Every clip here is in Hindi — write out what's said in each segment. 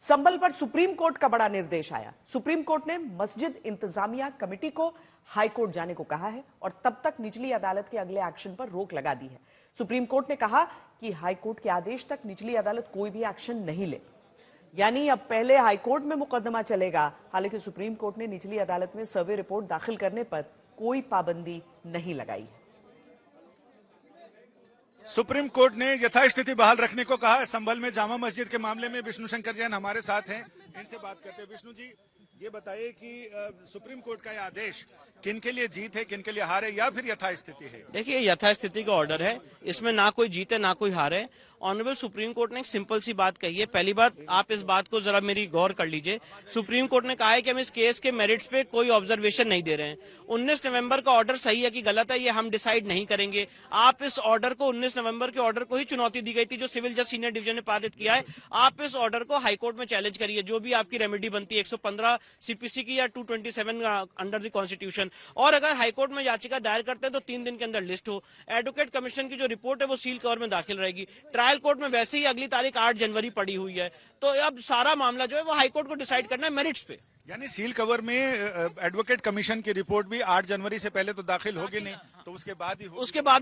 संभल पर सुप्रीम कोर्ट का बड़ा निर्देश आया। सुप्रीम कोर्ट ने मस्जिद इंतजामिया कमेटी को हाई कोर्ट जाने को कहा है और तब तक निचली अदालत के अगले एक्शन पर रोक लगा दी है। सुप्रीम कोर्ट ने कहा कि हाई कोर्ट के आदेश तक निचली अदालत कोई भी एक्शन नहीं ले, यानी अब पहले हाई कोर्ट में मुकदमा चलेगा। हालांकि सुप्रीम कोर्ट ने निचली अदालत में सर्वे रिपोर्ट दाखिल करने पर कोई पाबंदी नहीं लगाई है। सुप्रीम कोर्ट ने यथास्थिति बहाल रखने को कहा है। संभल में जामा मस्जिद के मामले में विष्णु शंकर जैन हमारे साथ हैं, इनसे बात करते हैं। विष्णु जी, ये बताइए कि सुप्रीम कोर्ट का यह आदेश किन के लिए जीत है, किन के लिए हार है, या फिर यथास्थिति है? देखिए, यथास्थिति का ऑर्डर है, इसमें ना कोई जीत है ना कोई हार है। ऑनरेबल सुप्रीम कोर्ट ने एक सिंपल सी बात कही है। पहली बात, आप इस बात को जरा मेरी गौर कर लीजिए। सुप्रीम कोर्ट ने कहा है कि हम इस केस के मेरिट्स पे कोई ऑब्जर्वेशन नहीं दे रहे हैं। 19 नवंबर का ऑर्डर सही है कि गलत है, ये हम डिसाइड नहीं करेंगे। आप इस ऑर्डर को, 19 नवंबर के ऑर्डर को ही चुनौती दी गई थी जो सिविल जज सीनियर डिवीजन ने पारित किया है। आप इस ऑर्डर को हाईकोर्ट में चैलेंज करिए, जो भी आपकी रेमेडी बनती है 115 सीपीसी की या 227 अंडर द कॉन्स्टिट्यूशन। और अगर हाईकोर्ट में याचिका दायर करते हैं तो 3 दिन के अंदर लिस्ट हो। एडवोकेट कमीशन की जो रिपोर्ट है वो सील कवर में दाखिल रहेगी। ट्रायल कोर्ट में वैसे ही अगली तारीख 8 जनवरी पड़ी हुई है, तो अब सारा मामला जो है वो हाईकोर्ट को डिसाइड करना है मेरिट्स पे। यानी सील कवर में एडवोकेट कमीशन की रिपोर्ट भी 8 जनवरी से पहले तो दाखिल होगी नहीं, तो उसके बाद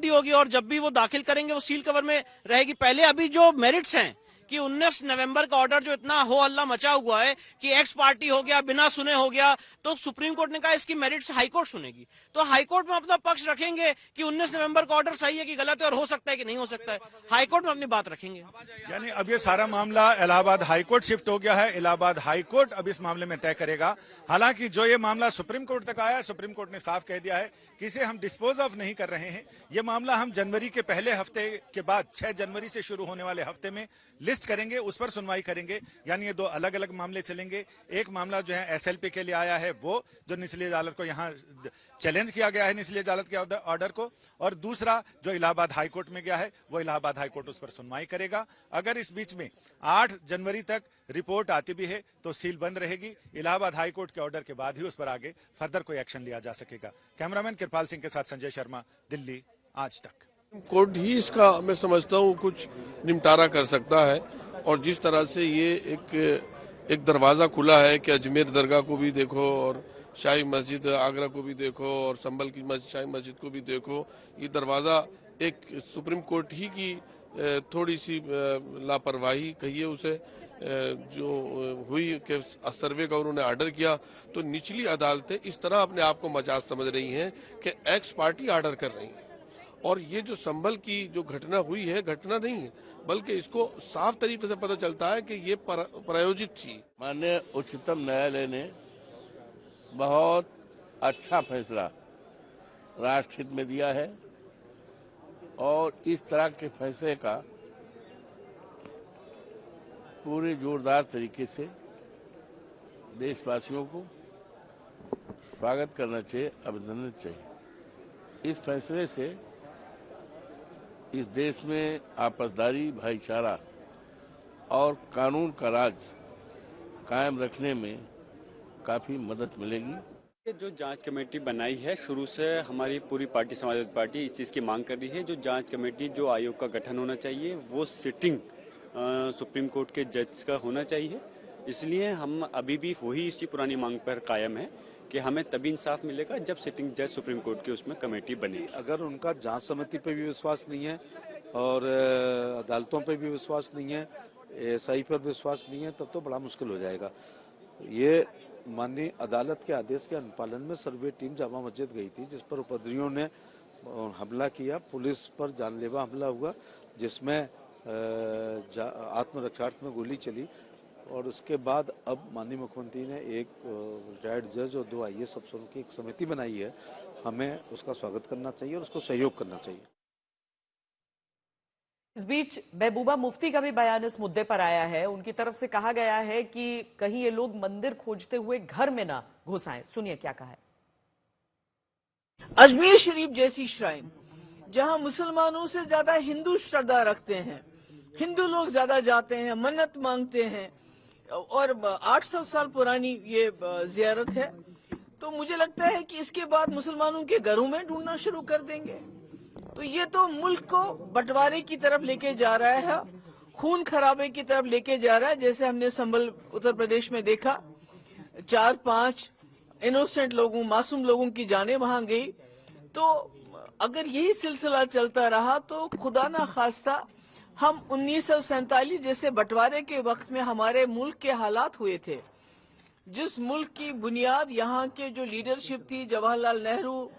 ही होगी। और जब भी वो दाखिल करेंगे वो सील कवर में रहेगी। पहले अभी जो मेरिट्स हैं कि 19 नवंबर का ऑर्डर जो इतना हो हल्ला मचा हुआ है कि एक्स पार्टी हो गया, बिना सुने हो गया, तो सुप्रीम कोर्ट ने कहा इसकी मेरिट्स हाईकोर्ट सुनेगी। तो हाईकोर्ट में अपना पक्ष रखेंगे कि 19 नवंबर का ऑर्डर सही है कि गलत है, और हो सकता है कि नहीं हो सकता है। हाईकोर्ट में अपनी बात रखेंगे। यानी अब ये सारा मामला इलाहाबाद हाईकोर्ट शिफ्ट हो गया है। इलाहाबाद हाईकोर्ट अब इस मामले में तय करेगा। हालांकि जो ये मामला सुप्रीम कोर्ट तक आया, सुप्रीम कोर्ट ने साफ कह दिया है कि इसे हम डिस्पोज ऑफ नहीं कर रहे हैं। ये मामला हम जनवरी के पहले हफ्ते के बाद 6 जनवरी से शुरू होने वाले हफ्ते में लिस्ट करेंगे, उस पर सुनवाई करेंगे। यानी ये 2 अलग अलग मामले चलेंगे। एक मामला जो है एसएलपी के लिए आया है, वो जो निचली अदालत को यहाँ चैलेंज किया गया है निचली अदालत के ऑर्डर को, और दूसरा जो इलाहाबाद हाईकोर्ट में गया है वो इलाहाबाद हाईकोर्ट उस पर सुनवाई करेगा। अगर इस बीच में 8 जनवरी तक रिपोर्ट आती भी है तो सील बंद रहेगी। इलाहाबाद हाईकोर्ट के ऑर्डर के बाद ही उस पर आगे फर्दर कोई एक्शन लिया जा सकेगा। कैमरामैन कृपाल सिंह के साथ संजय शर्मा, दिल्ली, आज तक। कोर्ट ही इसका मैं समझता हूँ कुछ निपटारा कर सकता है। और जिस तरह से ये एक दरवाजा खुला है कि अजमेर दरगाह को भी देखो और शाही मस्जिद आगरा को भी देखो और संभल की शाही मस्जिद को भी देखो, ये दरवाजा एक सुप्रीम कोर्ट ही की थोड़ी सी लापरवाही कहिए उसे जो हुई कि सर्वे का उन्होंने ऑर्डर किया, तो निचली अदालतें इस तरह अपने आप को मजाज समझ रही हैं कि एक्स पार्टी ऑर्डर कर रही है। और ये जो संभल की जो घटना हुई है, घटना नहीं है, बल्कि इसको साफ तरीके से पता चलता है कि ये प्रायोजित थी। माननीय उच्चतम न्यायालय ने बहुत अच्छा फैसला राष्ट्र हित में दिया है और इस तरह के फैसले का पूरे जोरदार तरीके से देशवासियों को स्वागत करना चाहिए, अभिनंदन चाहिए। इस फैसले से इस देश में आपसदारी, भाईचारा और कानून का राज कायम रखने में काफी मदद मिलेगी। जो जांच कमेटी बनाई है, शुरू से हमारी पूरी पार्टी समाजवादी पार्टी इस चीज़ की मांग कर रही है। जो जांच कमेटी, जो आयोग का गठन होना चाहिए, वो सिटिंग सुप्रीम कोर्ट के जज का होना चाहिए। इसलिए हम अभी भी वही इसकी पुरानी मांग पर कायम है कि हमें तभी इंसाफ मिलेगा जब सिटिंग जज सुप्रीम कोर्ट की उसमें कमेटी बने। अगर उनका जांच समिति पे भी विश्वास नहीं है और अदालतों पे भी विश्वास नहीं है, एएसआई पर विश्वास नहीं है, तब तो बड़ा मुश्किल हो जाएगा। ये माननीय अदालत के आदेश के अनुपालन में सर्वे टीम जामा मस्जिद गई थी, जिस पर उपद्रवियों ने हमला किया, पुलिस पर जानलेवा हमला हुआ, जिसमें आत्मरक्षार्थ में गोली चली। और उसके बाद अब माननीय मुख्यमंत्री ने एक रिटायर्ड जज और 2 IAS अफसरों की एक समिति बनाई है। हमें उसका स्वागत करना चाहिए और उसको सहयोग करना चाहिए। इस बीच महबूबा मुफ्ती का भी बयान इस मुद्दे पर आया है। उनकी तरफ से कहा गया है कि कहीं ये लोग मंदिर खोजते हुए घर में ना घुस आए। सुनिए क्या कहा है। अजमेर शरीफ जैसी श्राइन, जहां मुसलमानों से ज्यादा हिंदू श्रद्धा रखते हैं, हिंदू लोग ज्यादा जाते हैं, मन्नत मांगते हैं, और 800 साल पुरानी ये जियारत है, तो मुझे लगता है कि इसके बाद मुसलमानों के घरों में ढूंढना शुरू कर देंगे। तो ये तो मुल्क को बंटवारे की तरफ लेके जा रहा है। खून खराबे की तरफ लेके जा रहा है। जैसे हमने संभल उत्तर प्रदेश में देखा, 4-5 इनोसेंट लोगों, मासूम लोगों की जानें वहां गई। तो अगर यही सिलसिला चलता रहा तो खुदा ना खास्ता हम 1947 जैसे बंटवारे के वक्त में हमारे मुल्क के हालात हुए थे, जिस मुल्क की बुनियाद यहाँ के जो लीडरशिप थी, जवाहरलाल नेहरू,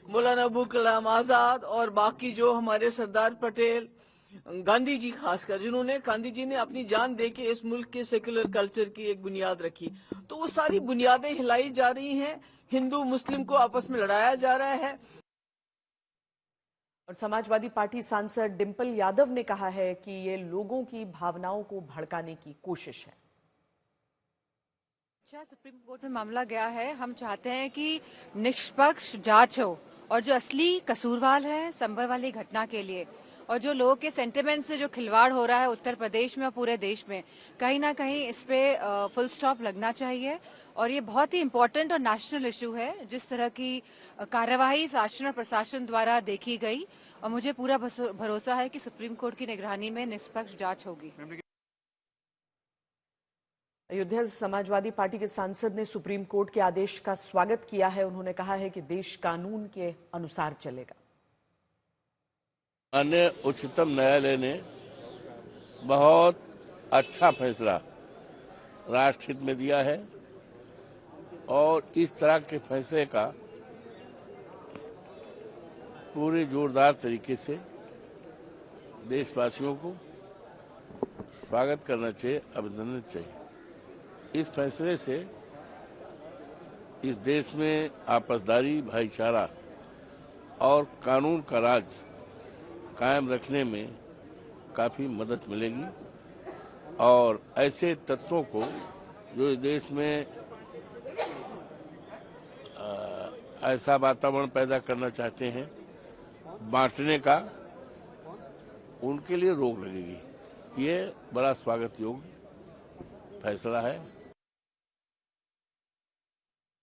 मौलाना अबुल कलाम आजाद और बाकी जो हमारे सरदार पटेल, गांधी जी खासकर, जिन्होंने गांधी जी ने अपनी जान देके इस मुल्क के सेक्युलर कल्चर की एक बुनियाद रखी। तो वो सारी बुनियादें हिलाई जा रही हैं, हिंदू मुस्लिम को आपस में लड़ाया जा रहा है। और समाजवादी पार्टी सांसद डिंपल यादव ने कहा है कि ये लोगों की भावनाओं को भड़काने की कोशिश है। सुप्रीम कोर्ट में मामला गया है, हम चाहते हैं कि निष्पक्ष जांच हो और जो असली कसूरवार है संभल वाली घटना के लिए, और जो लोगों के सेंटिमेंट से जो खिलवाड़ हो रहा है उत्तर प्रदेश में और पूरे देश में, कहीं ना कहीं इस पे फुल स्टॉप लगना चाहिए। और ये बहुत ही इम्पोर्टेंट और नेशनल इशू है। जिस तरह की कार्यवाही शासन और प्रशासन द्वारा देखी गई, और मुझे पूरा भरोसा है कि सुप्रीम कोर्ट की निगरानी में निष्पक्ष जांच होगी। अयोध्या समाजवादी पार्टी के सांसद ने सुप्रीम कोर्ट के आदेश का स्वागत किया है। उन्होंने कहा है कि देश कानून के अनुसार चलेगा। माननीय उच्चतम न्यायालय ने बहुत अच्छा फैसला राष्ट्र हित में दिया है, और इस तरह के फैसले का पूरे जोरदार तरीके से देशवासियों को स्वागत करना चाहिए, अभिनंदन चाहिए। इस फैसले से इस देश में आपसदारी, भाईचारा और कानून का राज कायम रखने में काफी मदद मिलेगी, और ऐसे तत्वों को जो इस देश में ऐसा वातावरण पैदा करना चाहते हैं बांटने का, उनके लिए रोक लगेगी। ये बड़ा स्वागत योग्य फैसला है।